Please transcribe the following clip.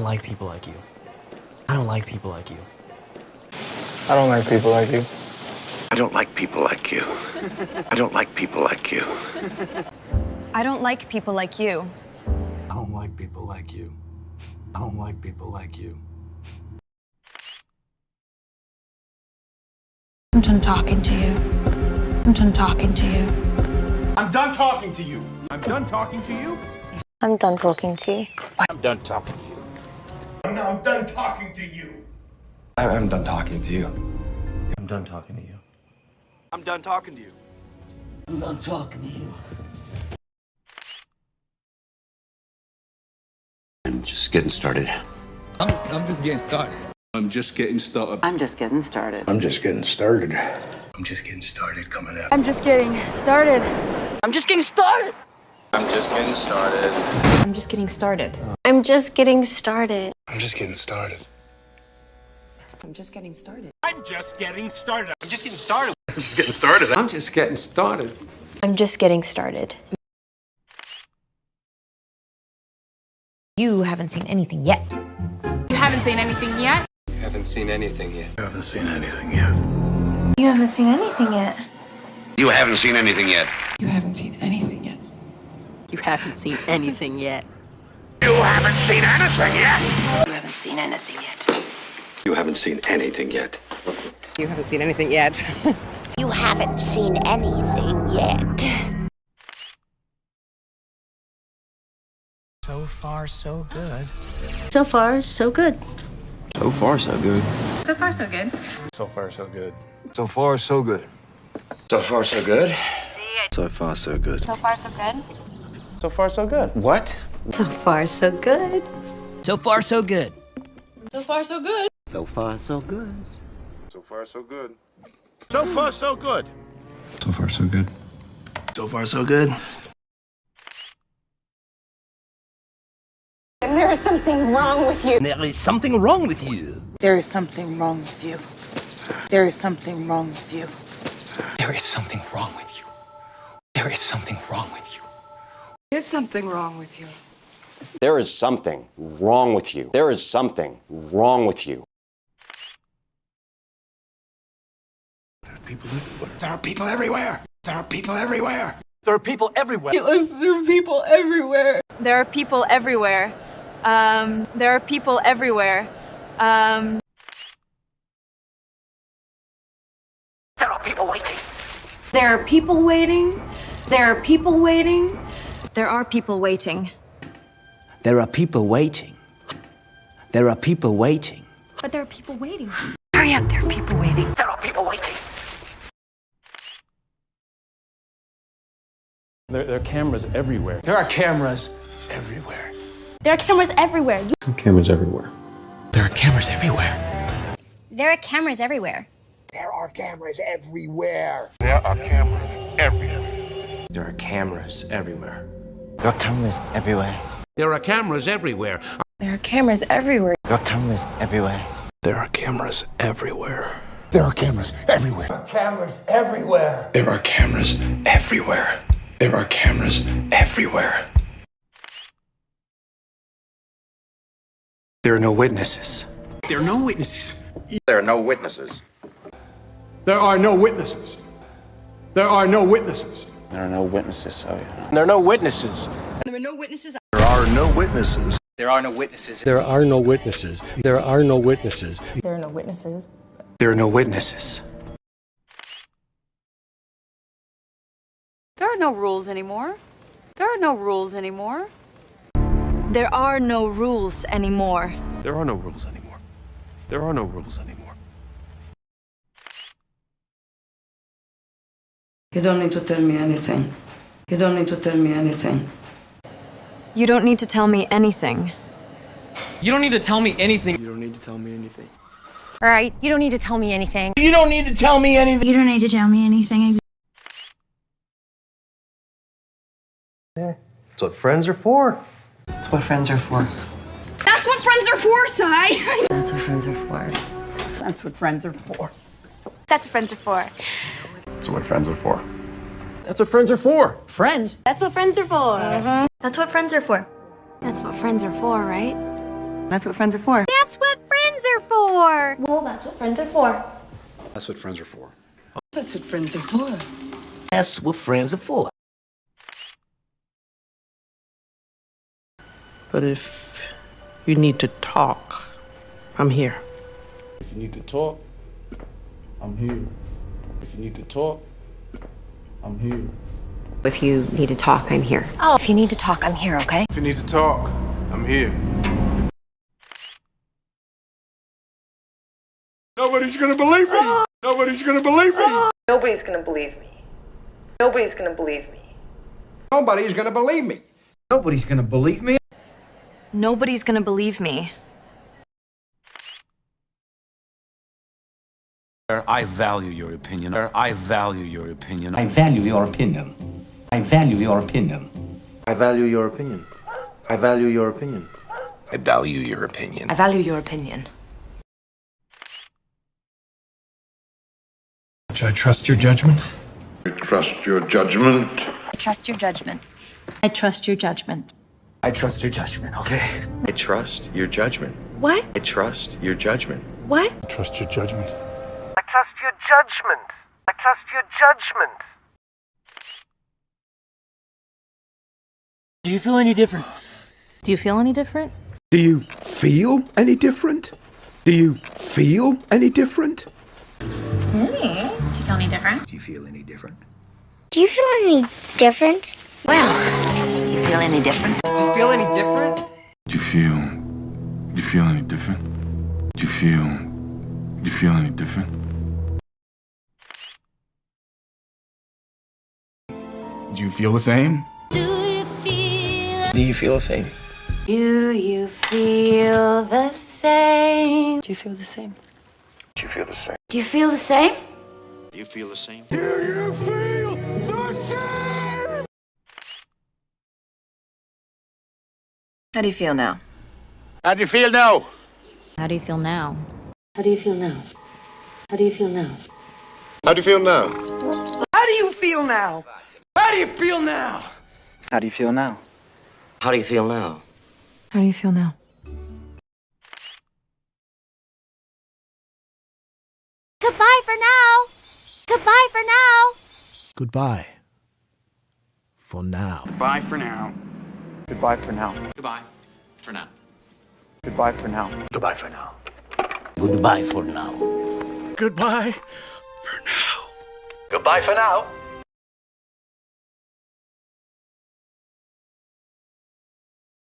don't like people like you. I don't like people like you. I don't like people like you. I don't like people like you. I don't like people like you. I don't like people like you. I don't like people like you. I don't like people like you. I'm done talking to you. I'm done talking to you. I'm done talking to you. I'm done talking to you. I'm done talking to you. I'm done talking to you. I'm done talking to you. I'm done talking to you. I'm done talking to you. I'm done talking to you. I'm done talking to you. I'm just getting started. I'm just getting started. I'm just getting started. I'm just getting started. I'm just getting started. I'm just getting started coming up. I'm just getting started. I'm just getting started. I'm just getting started. I'm just getting started. I'm just getting started. I'm just getting started. I'm just getting started. I'm just getting started. I'm just getting started. I'm just getting started. I'm just getting started. I'm just getting started. You haven't seen anything yet. You haven't seen anything yet? You haven't seen anything yet. I haven't seen anything yet. You haven't seen anything yet. You haven't seen anything yet. You haven't seen anything yet. You haven't seen anything yet. You haven't seen anything yet. You haven't seen anything yet. You haven't seen anything yet. You haven't seen anything yet. You haven't seen anything yet. So far, so good. So far, so good. So far, so good. So far, so good. So far, so good. So far, so good. So far, so good. So far, so good. So far, so good. So far, so good. What? So far, so good. So far, so good. So far, so good. So far, so good. So far, so good. So far, so good. So far, so good. So far, so good. And there is something wrong with you. There is something wrong with you. There is something wrong with you. There is something wrong with you. There is something wrong with you. There is something wrong with you. There's something wrong with you. There is something wrong with you. There is something wrong with you. There are people everywhere. There are people everywhere. There are people everywhere. There are people everywhere. There are people everywhere. There are people everywhere. There are people waiting. There are people waiting. There are people waiting. There are people waiting. There are people waiting. There are people waiting. But there are people waiting. Hurry up, there are people waiting. There are people waiting. There are cameras everywhere. There are cameras everywhere. There are cameras everywhere. Cameras everywhere. There are cameras everywhere. There are cameras everywhere. There are cameras everywhere. There are cameras everywhere. There are cameras everywhere. There are cameras everywhere. There are cameras everywhere. There are cameras everywhere. There are cameras everywhere. There are cameras everywhere. There are cameras everywhere. Cameras everywhere. There are cameras everywhere. There are cameras everywhere. There are no witnesses. There are no witnesses. There are no witnesses. There are no witnesses. There are no witnesses. There are no witnesses. Oh, yeah. There are no witnesses. There are no witnesses. There are no witnesses. There are no witnesses. There are no witnesses. There are no witnesses. There are no witnesses. There are no witnesses. There are no rules anymore. There are no rules anymore. There are no rules anymore. There are no rules anymore. There are no rules anymore. You don't need to tell me anything. You don't need to tell me anything. You don't need to tell me anything. You don't need to tell me anything. You don't need to tell me anything. All right, you don't need to tell me anything. You don't need to tell me anything. You don't need to tell me anything. That's what friends are for. That's what friends are for. That's what friends are for, Sai. That's what friends are for. That's what friends are for. That's what friends are for. That's what friends are for. That's what friends are for. Friends. That's what friends are for. That's what friends are for. That's what friends are for, right? That's what friends are for. That's what friends are for. Well, that's what friends are for. That's what friends are for. That's what friends are for. That's what friends are for. But if you need to talk, I'm here. If you need to talk, I'm here. If you need to talk, I'm here. If you need to talk, I'm here. Oh, if you need to talk, I'm here, okay? If you need to talk, I'm here. Nobody's gonna believe me. Nobody's gonna believe me. Nobody's gonna believe me. Nobody's gonna believe me. Nobody's gonna believe me. Nobody's gonna believe me. Nobody's gonna believe me. I value your opinion. I value your opinion. I value your opinion. I value your opinion. I value your opinion. I value your opinion. I value your opinion. I value your opinion. I trust your judgment. I trust your judgment. I trust your judgment. I trust your judgment. I trust your judgment, okay? I trust your judgment. What? I trust your judgment. What? I trust your judgment. I trust your judgment. I trust your judgment. Do you feel any different? Do you feel any different? Do you feel any different? Do you feel any different? Do you feel any different? Do you feel any different? Do you feel any different? Well, do you feel any different? Do you feel any different? Do you feel any different? Do you feel any different? Do you feel the same? Do you feel? Do you feel the same? Do you feel the same? Do you feel the same? Do you feel the same? Do you feel the same? Do you feel the same? Do you feel the same? How do you feel now? How do you feel now? How do you feel now? How do you feel now? How do you feel now? How do you feel now? How do you feel now? How do you feel now? How do you feel now? How do you feel now? How do you feel now? Goodbye for now. Goodbye for now. Goodbye. For now. Bye for now. Goodbye for now. Goodbye. For now. Goodbye for now. Goodbye for now. Goodbye for now. Goodbye for now. Goodbye for now.